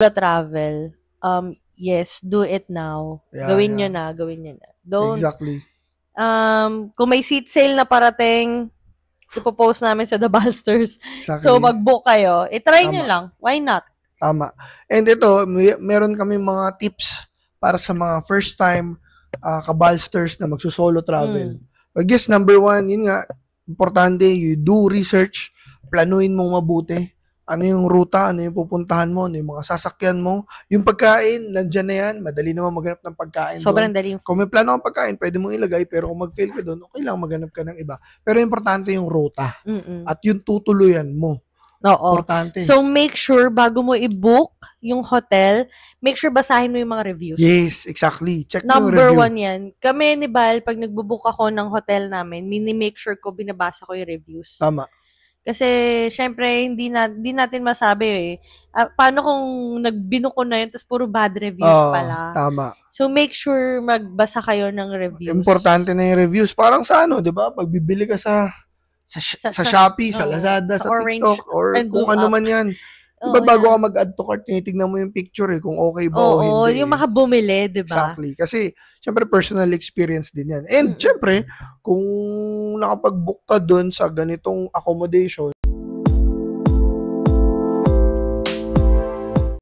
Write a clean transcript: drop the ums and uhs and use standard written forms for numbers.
travel, yes, do it now. Yeah, Gawin nyo yeah. na, gawin nyo na. Don't, Exactly. kung may seat sale na parating, ipopost namin sa The Balsters. So, Exactly. mag-book kayo. I-try nyo Tama. lang. Why not? Tama. And ito, meron kami mga tips para sa mga first time kabalsters na magsusolo travel. I guess number 1, yun nga, importante, you do research, planuin mong mabuti. Ano yung ruta, ano yung pupuntahan mo, ano yung mga sasakyan mo. Yung pagkain, nandyan na yan, madali naman maghanap ng pagkain Sobrang doon. daling. Kung may plano kang pagkain, pwede mong ilagay, pero kung mag-fail ka doon, okay lang maghanap ka ng iba. Pero importante yung ruta. At yung tutuluyan mo. Oo. Importante. So, make sure, bago mo i-book yung hotel, make sure basahin mo yung mga reviews. Yes, exactly. Check mo yung Number review. 1 yan. Kami ni Bal, pag nagbo-book ako ng hotel namin, mini-make sure ko binabasa ko yung reviews. Tama. Kasi, syempre, hindi natin masabi paano kung nagbinook ko na yun, tapos puro bad reviews pala. Tama. So, make sure magbasa kayo ng reviews. Importante na yung reviews. Parang sa ano, di ba? Pag bibili ka sa Shopee, sa Lazada, sa Orange, TikTok, or and kung Blue ano App. man yan. Diba bago ka mag-add to cart, tinitignan mo yung picture kung okay ba o Oo, hindi. yung makabumili, di ba? Exactly. Kasi, syempre, personal experience din yan. And, syempre, kung nakapag-book ka dun sa ganitong accommodation,